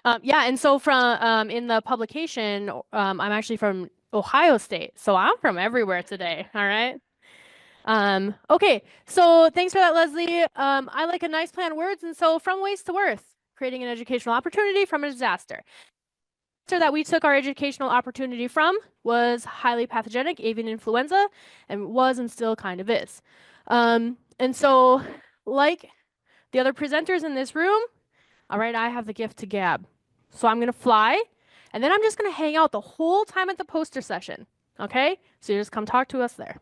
Yeah, and so from in the publication, I'm actually from Ohio State, so I'm from everywhere today. All right. Okay, so thanks for that, Leslie. I like a nice play on words, and so from waste to worth, creating an educational opportunity from a disaster. So that we took our educational opportunity from was highly pathogenic avian influenza, and was and still kind of is. And so, like the other presenters in this room, all right, I have the gift to gab. So I'm gonna fly, and then I'm just gonna hang out the whole time at the poster session. Okay? So you just come talk to us there.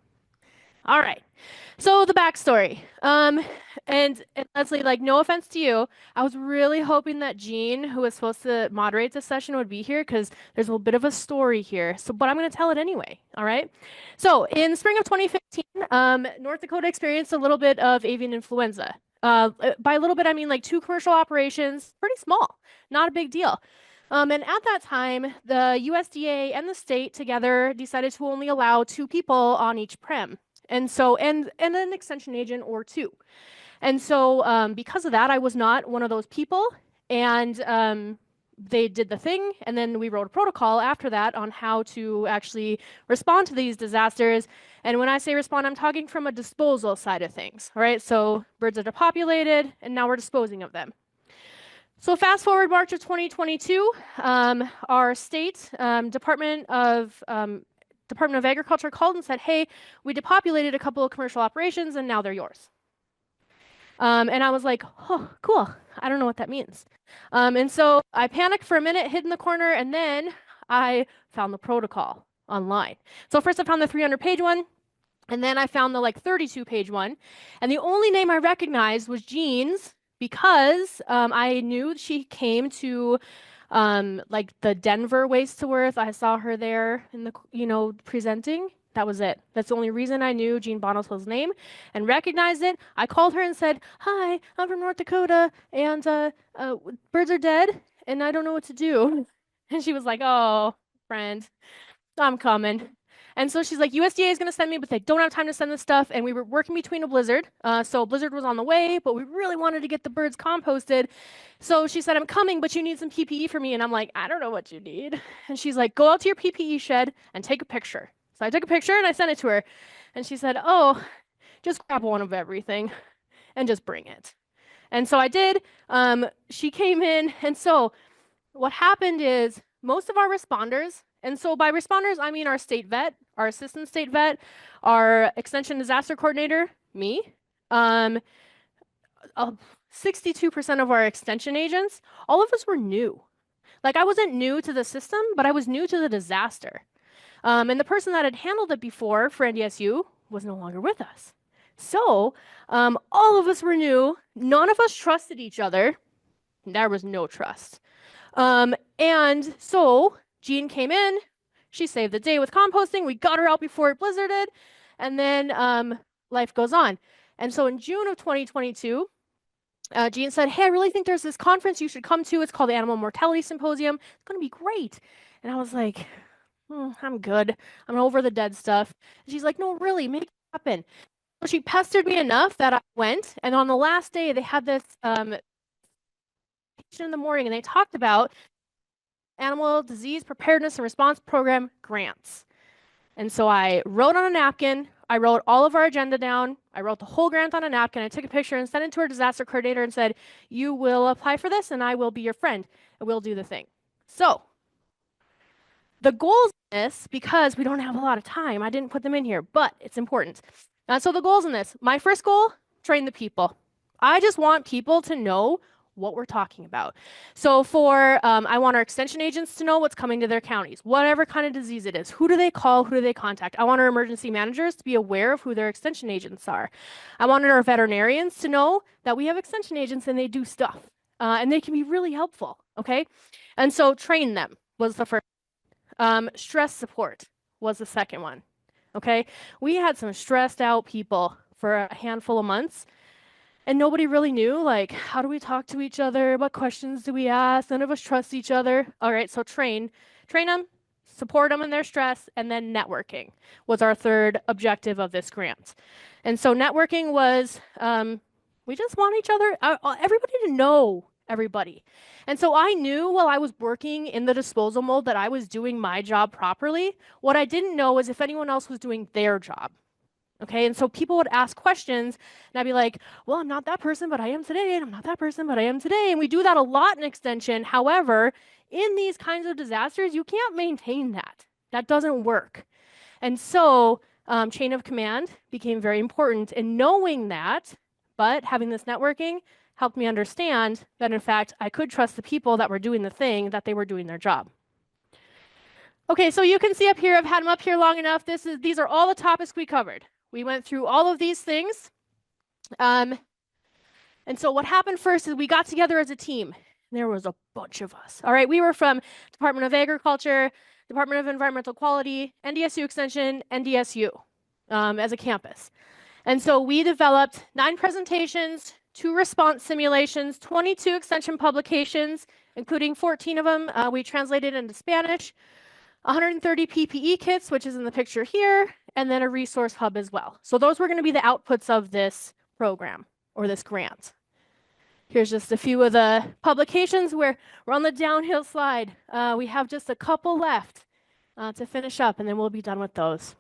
All right. So the backstory. And Leslie, like, no offense to you, I was really hoping that Jean, who was supposed to moderate this session, would be here because there's a little bit of a story here. So, but I'm going to tell it anyway. All right. So in spring of 2015, North Dakota experienced a little bit of avian influenza. By a little bit, I mean like 2 commercial operations, pretty small, not a big deal. And at that time, the USDA and the state together decided to only allow 2 people on each prem. And so, and an extension agent or 2. And so, because of that, I was not one of those people. And they did the thing, and then we wrote a protocol after that on how to actually respond to these disasters. And when I say respond, I'm talking from a disposal side of things, all right? So birds are depopulated, and now we're disposing of them. So fast forward March of 2022, our state Department of Agriculture called and said, hey, we depopulated a couple of commercial operations and now they're yours. And I was like, oh, cool. I don't know what that means. And so I panicked for a minute, hid in the corner, and then I found the protocol online. So first I found the 300-page one, and then I found the like 32-page one. And the only name I recognized was Jean's because I knew she came to like the Denver Waste to Worth. I saw her there in the, presenting. That was it. That's the only reason I knew Jean Bonneau's name and recognized it. I called her and said, hi, I'm from North Dakota and birds are dead and I don't know what to do. And she was like, oh, friend, I'm coming. And so she's like, USDA is going to send me, but they don't have time to send this stuff. And we were working between a blizzard. So a blizzard was on the way, but we really wanted to get the birds composted. So she said, I'm coming, but you need some PPE for me. And I'm like, I don't know what you need. And she's like, go out to your PPE shed and take a picture. So I took a picture and I sent it to her. And she said, oh, just grab one of everything and just bring it. And so I did. She came in. And so what happened is most of our responders, and so by responders, I mean our state vet, our assistant state vet, our extension disaster coordinator, me, 62% of our extension agents, all of us were new. Like I wasn't new to the system, but I was new to the disaster. And the person that had handled it before for NDSU was no longer with us. So all of us were new. None of us trusted each other. There was no trust. And so Jean came in, she saved the day with composting. We got her out before it blizzarded, and then life goes on. And so in June of 2022, Jean said, hey, I really think there's this conference you should come to. It's called the Animal Mortality Symposium. It's going to be great. And I was like, I'm good. I'm over the dead stuff. And she's like, no, really, make it happen. So she pestered me enough that I went. And on the last day, they had this in the morning, and they talked about Animal Disease Preparedness and Response Program grants. And so I wrote on a napkin, I wrote all of our agenda down, I wrote the whole grant on a napkin, I took a picture and sent it to our disaster coordinator and said, you will apply for this and I will be your friend and we'll do the thing. So the goals in this, because we don't have a lot of time, I didn't put them in here, but it's important. So the goals in this, my first goal, train the people. I just want people to know what we're talking about. So I want our extension agents to know what's coming to their counties, whatever kind of disease it is. Who do they call? Who do they contact? I want our emergency managers to be aware of who their extension agents are. I wanted our veterinarians to know that we have extension agents and they do stuff. And they can be really helpful, okay? And so train them was the first. Stress support was the second one, okay? We had some stressed out people for a handful of months. And nobody really knew, like, how do we talk to each other? What questions do we ask? None of us trust each other. All right, so train them, support them in their stress, and then networking was our third objective of this grant. And so networking was, we just want each other, everybody to know everybody. And so I knew while I was working in the disposal mold that I was doing my job properly. What I didn't know is if anyone else was doing their job. Okay, and so people would ask questions, and I'd be like, well, I'm not that person, but I am today, and I'm not that person, but I am today. And we do that a lot in Extension. However, in these kinds of disasters, you can't maintain that. That doesn't work. And so chain of command became very important. And knowing that, but having this networking helped me understand that, in fact, I could trust the people that were doing the thing, that they were doing their job. Okay, so you can see up here, I've had them up here long enough. These are all the topics we covered. We went through all of these things. And so what happened first is we got together as a team. There was a bunch of us. All right, we were from Department of Agriculture, Department of Environmental Quality, NDSU Extension, NDSU as a campus. And so we developed 9 presentations, 2 response simulations, 22 Extension publications, including 14 of them we translated into Spanish, 130 PPE kits, which is in the picture here, and then a resource hub as well. So those were going to be the outputs of this program or this grant. Here's just a few of the publications where we're on the downhill slide. We have just a couple left to finish up, and then we'll be done with those.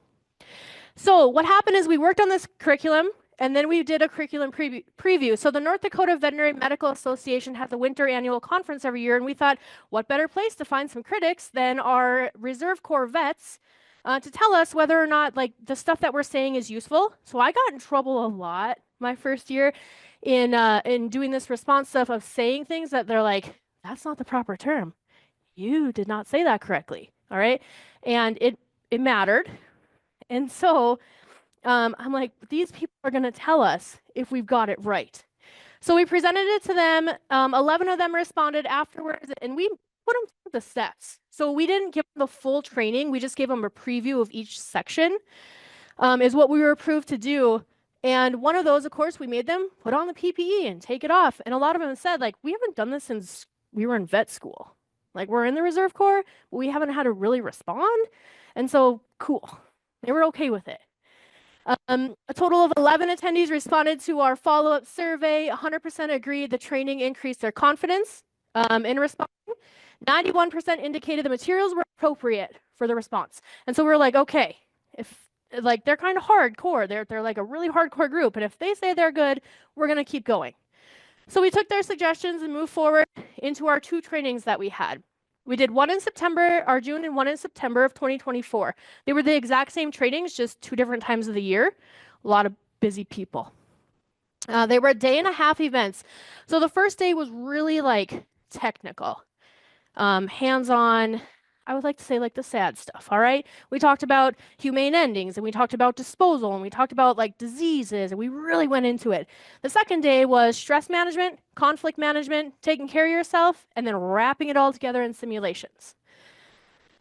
So what happened is we worked on this curriculum, and then we did a curriculum preview. So the North Dakota Veterinary Medical Association has a winter annual conference every year, and we thought, what better place to find some critics than our Reserve Corps vets to tell us whether or not like the stuff that we're saying is useful. So I got in trouble a lot my first year in doing this response stuff of saying things that they're like, that's not the proper term. You did not say that correctly. All right. And it mattered. And so I'm like, these people are going to tell us if we've got it right. So we presented it to them. 11 of them responded afterwards, and we put them through the steps. So we didn't give them the full training. We just gave them a preview of each section is what we were approved to do. And one of those, of course, we made them put on the PPE and take it off. And a lot of them said, like, we haven't done this since we were in vet school. Like, we're in the Reserve Corps, but we haven't had to really respond. And so, cool. They were okay with it. A total of 11 attendees responded to our follow-up survey. 100% agreed the training increased their confidence in responding. 91% indicated the materials were appropriate for the response. And so we're like, okay, if like they're kind of hardcore, they're like a really hardcore group, and if they say they're good, we're gonna keep going. So we took their suggestions and moved forward into our 2 trainings that we had. We did one in September, or June, and one in September of 2024. They were the exact same trainings, just 2 different times of the year. A lot of busy people. They were 1.5-day events. So the first day was really like technical, hands-on. I would like to say like the sad stuff, all right? We talked about humane endings, and we talked about disposal, and we talked about like diseases, and we really went into it. The second day was stress management, conflict management, taking care of yourself, and then wrapping it all together in simulations.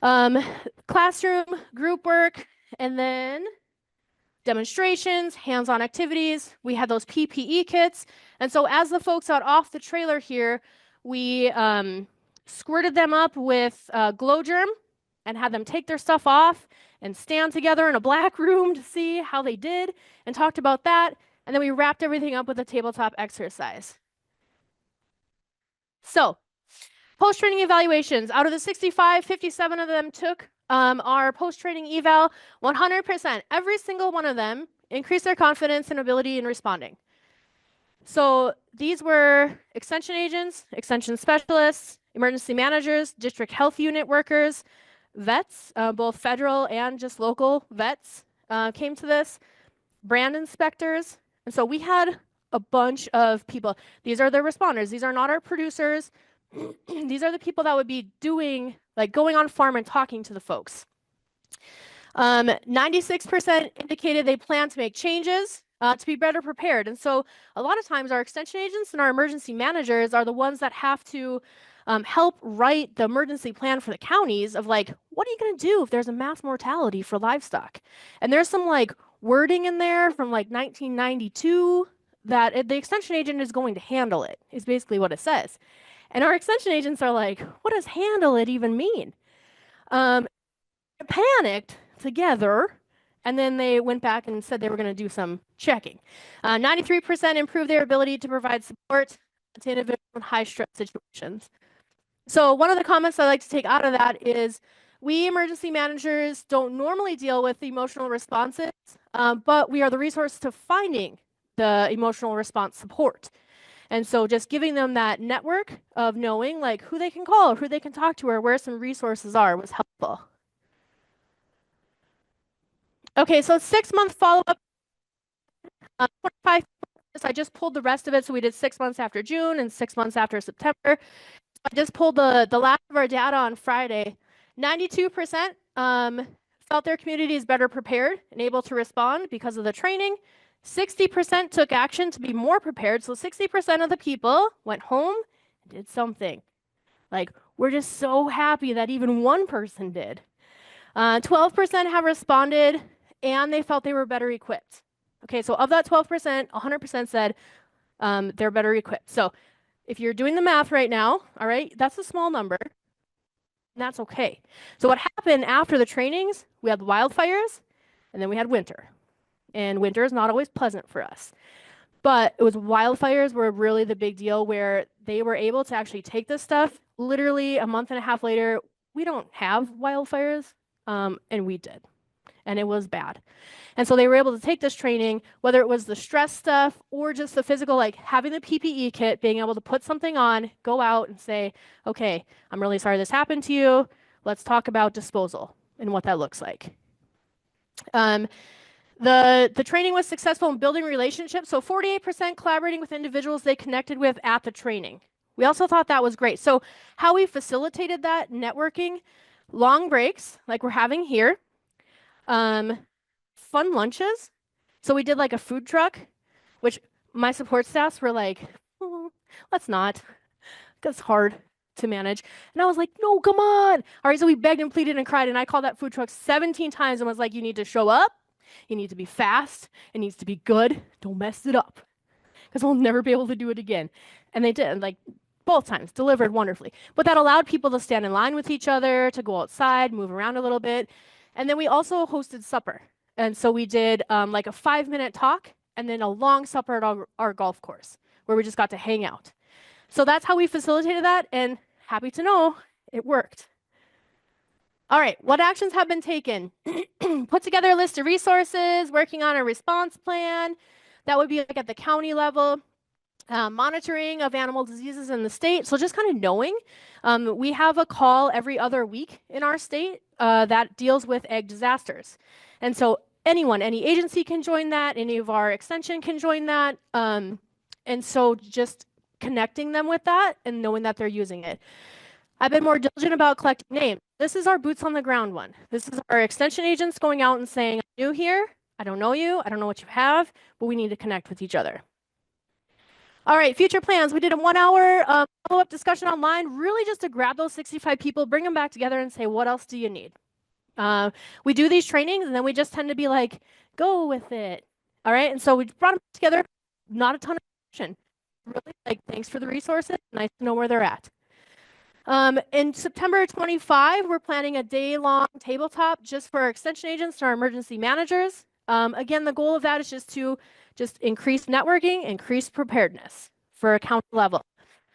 Classroom, group work, and then demonstrations, hands-on activities. We had those PPE kits. And so as the folks out off the trailer here, we squirted them up with glow germ and had them take their stuff off and stand together in a black room to see how they did, and talked about that. And then we wrapped everything up with a tabletop exercise. So post-training evaluations. Out of the 65, 57 of them took our post-training eval. 100%, every single one of them increased their confidence and ability in responding. So these were extension agents, extension specialists, emergency managers, district health unit workers, vets, both federal and just local vets came to this, brand inspectors. And so we had a bunch of people. These are the responders. These are not our producers. These are the people that would be doing, like going on farm and talking to the folks. 96% indicated they plan to make changes to be better prepared. And so a lot of times our extension agents and our emergency managers are the ones that have to help write the emergency plan for the counties of like, what are you going to do if there's a mass mortality for livestock? And there's some like wording in there from like 1992 that the extension agent is going to handle it, is basically what it says. And our extension agents are like, what does handle it even mean? Panicked together, and then they went back and said they were going to do some checking. 93% improved their ability to provide support. to individuals in high stress situations. So one of the comments I like to take out of that is we emergency managers don't normally deal with emotional responses, but we are the resource to finding the emotional response support. And so just giving them that network of knowing like who they can call, who they can talk to, or where some resources are was helpful. Okay, so 6-month follow-up, 25. I just pulled the rest of it. So we did 6 months after June and 6 months after September. I just pulled the last of our data on Friday. 92% felt their community is better prepared and able to respond because of the training. 60% took action to be more prepared. So 60% of the people went home and did something. Like, we're just so happy that even one person did. 12% have responded and they felt they were better equipped. Okay, so of that 12%, 100% said they're better equipped. So if you're doing the math right now, all right, that's a small number. And that's okay. So what happened after the trainings, we had wildfires and then we had winter. And winter is not always pleasant for us. But it was wildfires were really the big deal where they were able to actually take this stuff. Literally a month and a half later, we don't have wildfires, and we did. And it was bad. And so they were able to take this training, whether it was the stress stuff or just the physical, like having the PPE kit, being able to put something on, go out and say, okay, I'm really sorry this happened to you. Let's talk about disposal and what that looks like. The training was successful in building relationships. So 48% collaborating with individuals they connected with at the training. We also thought that was great. So how we facilitated that networking, long breaks like we're having here, fun lunches. So we did like a food truck, which my support staffs were like, let's not, because it's hard to manage. And I was like, no, come on. All right, so we begged and pleaded and cried, and I called that food truck 17 times and was like, you need to show up. You need to be fast. It needs to be good. Don't mess it up, because we'll never be able to do it again. And they did, like both times, delivered wonderfully. But that allowed people to stand in line with each other, to go outside, move around a little bit. And then we also hosted supper. And so we did like a 5-minute talk and then a long supper at our golf course where we just got to hang out. So that's how we facilitated that, and happy to know it worked. All right, what actions have been taken? Put together a list of resources, working on a response plan. That would be like at the county level. Monitoring of animal diseases in the state. So just kind of knowing. We have a call every other week in our state that deals with egg disasters. And so anyone, any agency can join that. Any of our extension can join that. And so just connecting them with that and knowing that they're using it. I've been more diligent about collecting names. This is our boots on the ground one. This is our extension agents going out and saying, I'm new here. I don't know you. I don't know what you have, but we need to connect with each other. All right, future plans. We did a 1-hour follow-up discussion online, really just to grab those 65 people, bring them back together and say, what else do you need? We do these trainings and then we just tend to be like, go with it. All right, and so we brought them together, not a ton of action. Really, like, thanks for the resources. Nice to know where they're at. In September 25, we're planning a day-long tabletop just for our extension agents and our emergency managers. Again, the goal of that is just to increase networking, increase preparedness for a county level.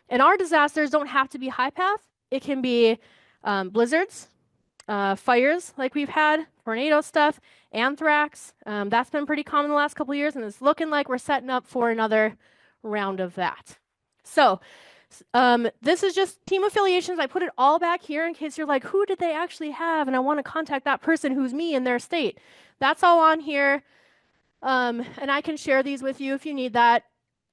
And our disasters don't have to be high path. It can be blizzards, fires like we've had, tornado stuff, anthrax. That's been pretty common the last couple of years, and it's looking like we're setting up for another round of that. So this is just team affiliations. I put it all back here in case you're like, who did they actually have? And I want to contact that person who's me in their state. That's all on here. And I can share these with you if you need that.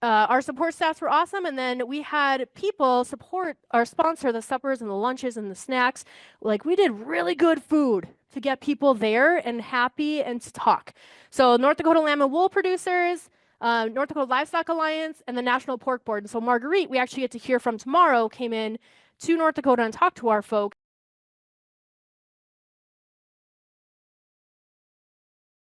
Our support staffs were awesome. And then we had people support our sponsor, the suppers and the lunches and the snacks. Like, we did really good food to get people there and happy and to talk. So North Dakota Lamb and Wool Producers, North Dakota Livestock Alliance, and the National Pork Board. And so Marguerite, we actually get to hear from tomorrow, came in to North Dakota and talked to our folks